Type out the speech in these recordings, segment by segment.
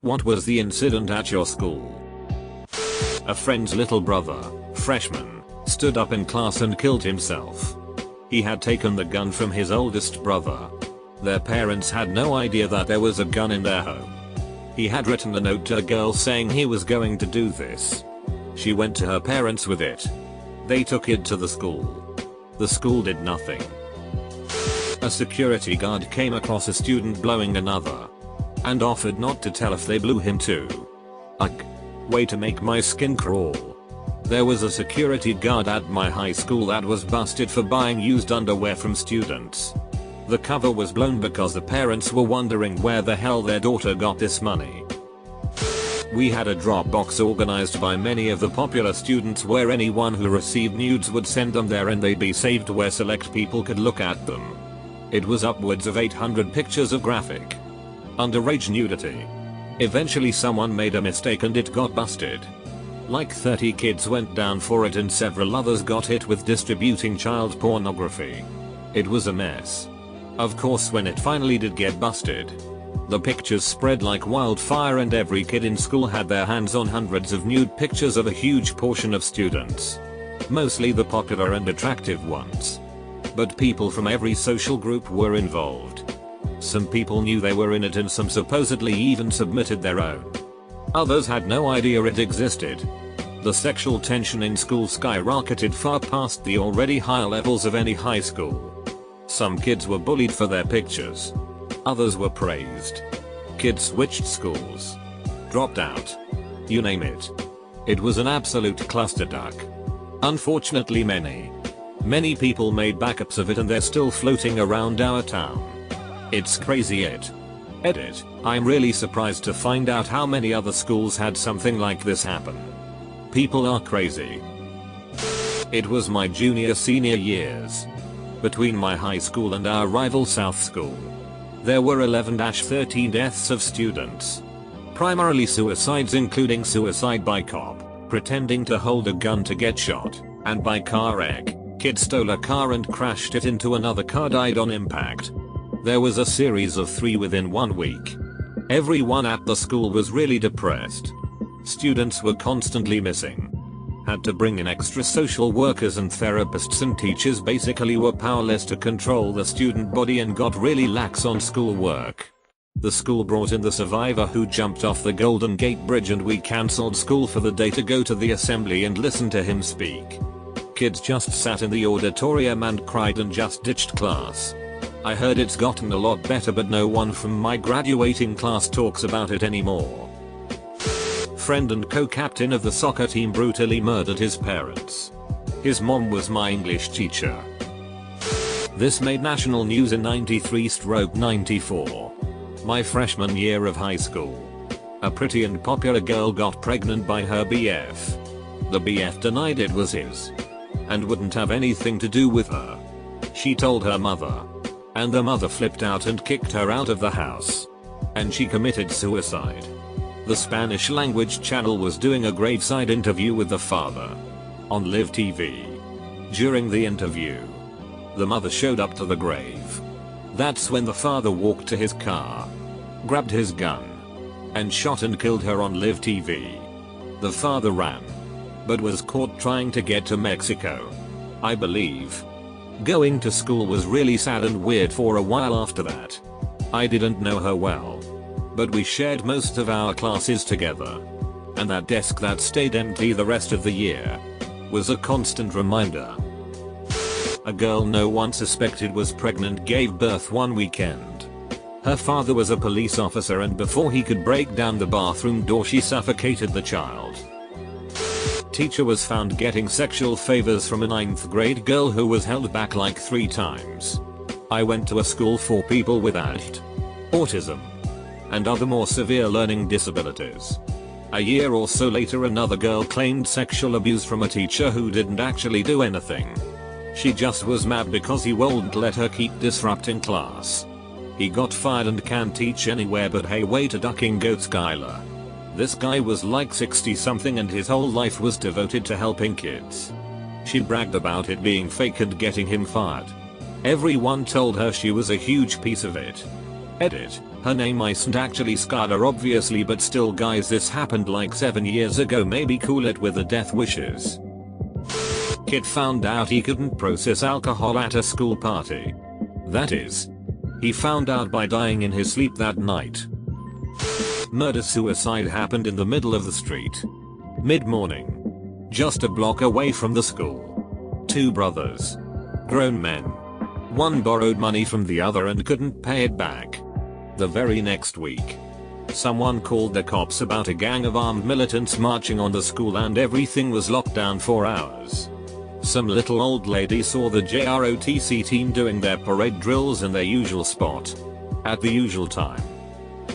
What was the incident at your school? A friend's little brother, freshman, stood up in class and killed himself. He had taken the gun from his oldest brother. Their parents had no idea that there was a gun in their home. He had written a note to a girl saying he was going to do this. She went to her parents with it. They took it to the school. The school did nothing. A security guard came across a student blowing another and offered not to tell if they blew him too. Ugh. Way to make my skin crawl. There was a security guard at my high school that was busted for buying used underwear from students. The cover was blown because the parents were wondering where the hell their daughter got this money. We had a drop box organized by many of the popular students where anyone who received nudes would send them there and they'd be saved where select people could look at them. It was upwards of 800 pictures of graphic, underage nudity. Eventually someone made a mistake and it got busted. Like 30 kids went down for it and several others got hit with distributing child pornography. It was a mess. Of course, when it finally did get busted, the pictures spread like wildfire and every kid in school had their hands on hundreds of nude pictures of a huge portion of students. Mostly the popular and attractive ones. But people from every social group were involved. Some people knew they were in it and some supposedly even submitted their own. Others had no idea it existed. The sexual tension in school skyrocketed far past the already high levels of any high school. Some kids were bullied for their pictures. Others were praised. Kids switched schools, dropped out. You name it. It was an absolute clusterfuck. Unfortunately many people made backups of it and they're still floating around our town. It's crazy it. Edit. I'm really surprised to find out how many other schools had something like this happen. People are crazy. It was my senior years. Between my high school and our rival South School, there were 11-13 deaths of students. Primarily suicides, including suicide by cop, pretending to hold a gun to get shot, and by car wreck. Kid stole a car and crashed it into another car, died on impact. There was a series of 3 within 1 week. Everyone at the school was really depressed. Students were constantly missing. Had to bring in extra social workers and therapists, and teachers basically were powerless to control the student body and got really lax on schoolwork. The school brought in the survivor who jumped off the Golden Gate Bridge and we cancelled school for the day to go to the assembly and listen to him speak. Kids just sat in the auditorium and cried and just ditched class. I heard it's gotten a lot better, but no one from my graduating class talks about it anymore. Friend and co-captain of the soccer team brutally murdered his parents. His mom was my English teacher. This made national news in 93/94. My freshman year of high school. A pretty and popular girl got pregnant by her BF. The BF denied it was his and wouldn't have anything to do with her. She told her mother, and the mother flipped out and kicked her out of the house. And she committed suicide. The Spanish language channel was doing a graveside interview with the father on Live TV. During the interview, the mother showed up to the grave. That's when the father walked to his car, grabbed his gun, and shot and killed her on Live TV. The father ran, but was caught trying to get to Mexico, I believe. Going to school was really sad and weird for a while after that. I didn't know her well, but we shared most of our classes together. And that desk that stayed empty the rest of the year was a constant reminder. A girl no one suspected was pregnant gave birth one weekend. Her father was a police officer and before he could break down the bathroom door she suffocated the child. Teacher was found getting sexual favors from a 9th grade girl who was held back like 3 times. I went to a school for people with ADHD, autism, and other more severe learning disabilities. A year or so later another girl claimed sexual abuse from a teacher who didn't actually do anything. She just was mad because he wouldn't let her keep disrupting class. He got fired and can't teach anywhere, but hey, way to ducking goat Skylar. This guy was like 60 something and his whole life was devoted to helping kids. She bragged about it being fake and getting him fired. Everyone told her she was a huge piece of it. Edit. Her name isn't actually Skylar obviously, but still guys, this happened like 7 years ago, maybe cool it with the death wishes. Kid found out he couldn't process alcohol at a school party. That is, he found out by dying in his sleep that night. Murder-suicide happened in the middle of the street. Mid-morning. Just a block away from the school. 2 brothers. Grown men. One borrowed money from the other and couldn't pay it back. The very next week, someone called the cops about a gang of armed militants marching on the school and everything was locked down for hours. Some little old lady saw the JROTC team doing their parade drills in their usual spot. At the usual time.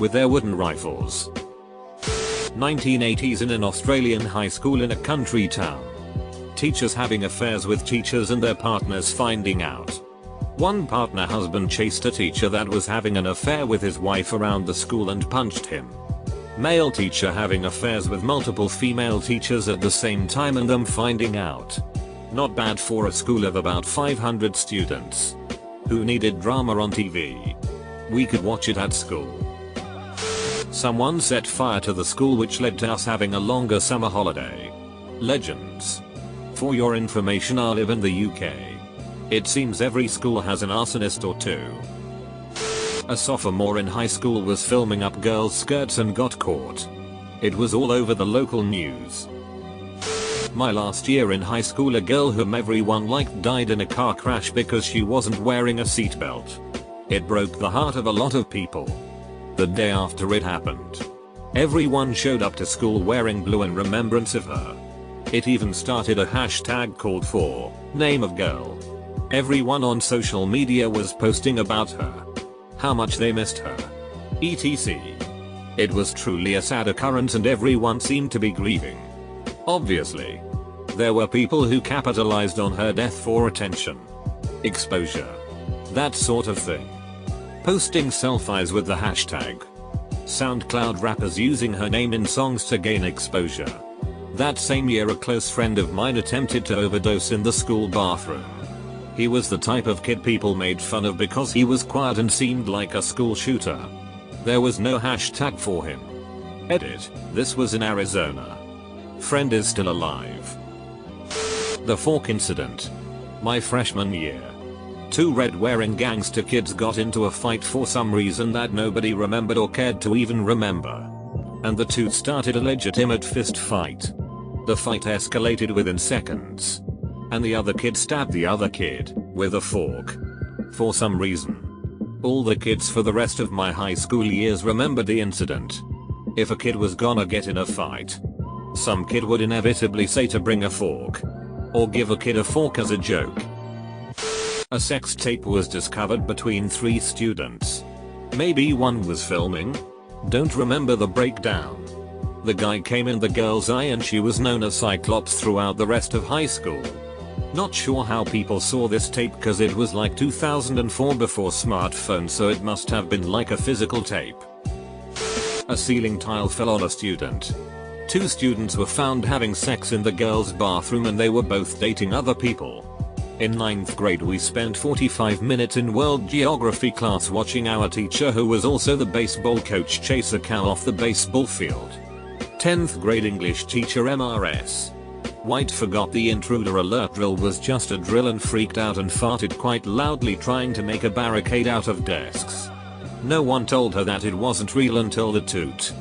With their wooden rifles. 1980s in an Australian high school in a country town. Teachers having affairs with teachers and their partners finding out. One partner husband chased a teacher that was having an affair with his wife around the school and punched him. Male teacher having affairs with multiple female teachers at the same time and them finding out. Not bad for a school of about 500 students. Who needed drama on TV? We could watch it at school. Someone set fire to the school which led to us having a longer summer holiday. Legends. For your information, I live in the UK. It seems every school has an arsonist or two. A sophomore in high school was filming up girls' skirts and got caught. It was all over the local news. My last year in high school, a girl whom everyone liked died in a car crash because she wasn't wearing a seatbelt. It broke the heart of a lot of people. The day after it happened, everyone showed up to school wearing blue in remembrance of her. It even started a hashtag called for name of girl. Everyone on social media was posting about her. How much they missed her. etc. It was truly a sad occurrence and everyone seemed to be grieving. Obviously, there were people who capitalized on her death for attention, exposure, that sort of thing. Posting selfies with the hashtag. SoundCloud rappers using her name in songs to gain exposure. That same year a close friend of mine attempted to overdose in the school bathroom. He was the type of kid people made fun of because he was quiet and seemed like a school shooter. There was no hashtag for him. Edit. This was in Arizona. Friend is still alive. The Fork incident. My freshman year. 2 red-wearing gangster kids got into a fight for some reason that nobody remembered or cared to even remember. And the 2 started a legitimate fist fight. The fight escalated within seconds. And the other kid stabbed the other kid with a fork. For some reason. All the kids for the rest of my high school years remembered the incident. If a kid was gonna get in a fight, some kid would inevitably say to bring a fork. Or give a kid a fork as a joke. A sex tape was discovered between 3 students. Maybe one was filming? Don't remember the breakdown. The guy came in the girl's eye and she was known as Cyclops throughout the rest of high school. Not sure how people saw this tape cause it was like 2004 before smartphones, so it must have been like a physical tape. A ceiling tile fell on a student. 2 students were found having sex in the girls' bathroom and they were both dating other people. In 9th grade we spent 45 minutes in world geography class watching our teacher, who was also the baseball coach, chase a cow off the baseball field. 10th grade English teacher MRS. White forgot the intruder alert drill was just a drill and freaked out and farted quite loudly trying to make a barricade out of desks. No one told her that it wasn't real until the toot.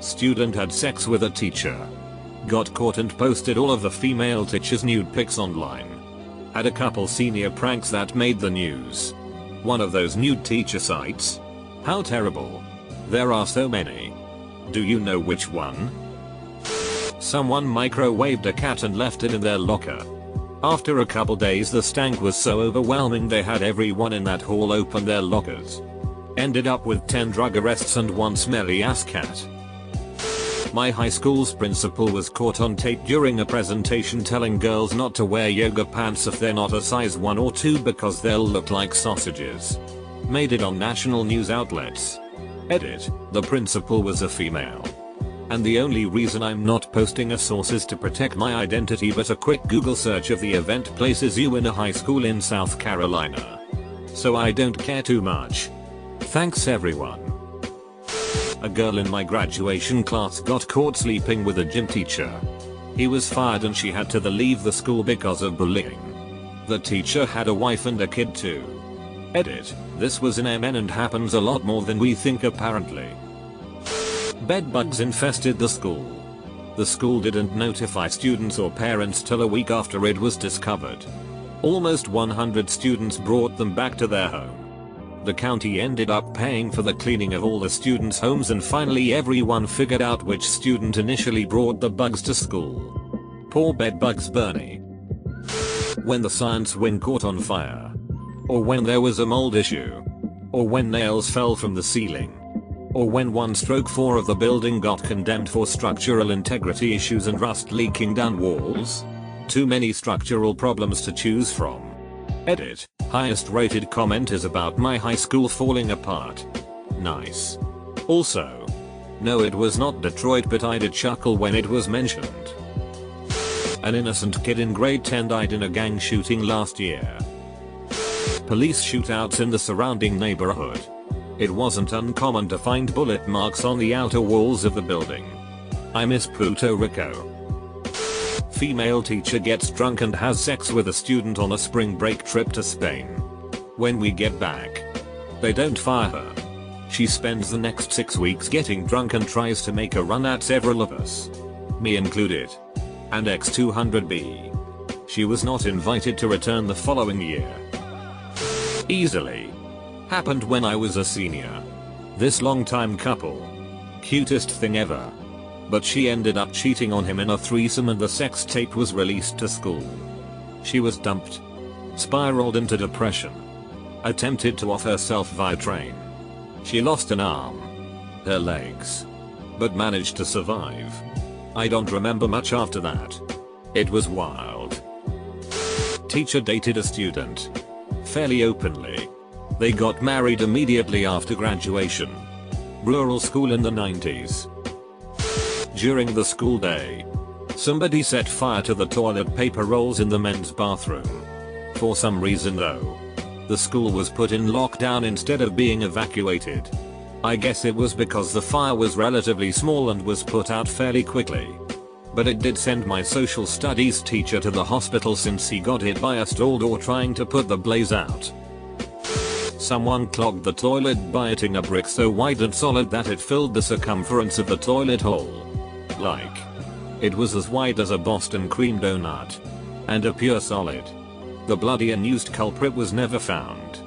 Student had sex with a teacher. Got caught and posted all of the female teacher's nude pics online. Had a couple senior pranks that made the news. One of those nude teacher sites? How terrible. There are so many. Do you know which one? Someone microwaved a cat and left it in their locker. After a couple days the stank was so overwhelming they had everyone in that hall open their lockers. Ended up with 10 drug arrests and 1 smelly ass cat. My high school's principal was caught on tape during a presentation telling girls not to wear yoga pants if they're not a size 1 or 2 because they'll look like sausages. Made it on national news outlets. Edit. The principal was a female. And the only reason I'm not posting a source is to protect my identity, but a quick Google search of the event places you in a high school in South Carolina. So I don't care too much. Thanks everyone. A girl in my graduation class got caught sleeping with a gym teacher. He was fired and she had to leave the school because of bullying. The teacher had a wife and a kid too. Edit. This was in MN and happens a lot more than we think apparently. Bedbugs infested the school. The school didn't notify students or parents till a week after it was discovered. Almost 100 students brought them back to their home. The county ended up paying for the cleaning of all the students' homes and finally everyone figured out which student initially brought the bugs to school. Poor bedbugs Bernie. When the science wing caught on fire. Or when there was a mold issue. Or when nails fell from the ceiling. Or when 1/4 of the building got condemned for structural integrity issues and rust leaking down walls. Too many structural problems to choose from. Edit. Highest rated comment is about my high school falling apart. Nice. Also. No, it was not Detroit, but I did chuckle when it was mentioned. An innocent kid in grade 10 died in a gang shooting last year. Police shootouts in the surrounding neighborhood. It wasn't uncommon to find bullet marks on the outer walls of the building. I miss Puerto Rico. Female teacher gets drunk and has sex with a student on a spring break trip to Spain. When we get back, they don't fire her. She spends the next 6 weeks getting drunk and tries to make a run at several of us. Me included. And X200B. She was not invited to return the following year. Easily. Happened when I was a senior. This longtime couple. Cutest thing ever. But she ended up cheating on him in a threesome and the sex tape was released to school. She was dumped. Spiraled into depression. Attempted to off herself via train. She lost an arm. Her legs. But managed to survive. I don't remember much after that. It was wild. Teacher dated a student. Fairly openly. They got married immediately after graduation. Rural school in the 90s. During the school day, somebody set fire to the toilet paper rolls in the men's bathroom. For some reason though, the school was put in lockdown instead of being evacuated. I guess it was because the fire was relatively small and was put out fairly quickly. But it did send my social studies teacher to the hospital since he got hit by a stall door trying to put the blaze out. Someone clogged the toilet by hitting a brick so wide and solid that it filled the circumference of the toilet hole. Like, it was as wide as a Boston cream donut. And a pure solid. The bloody and used culprit was never found.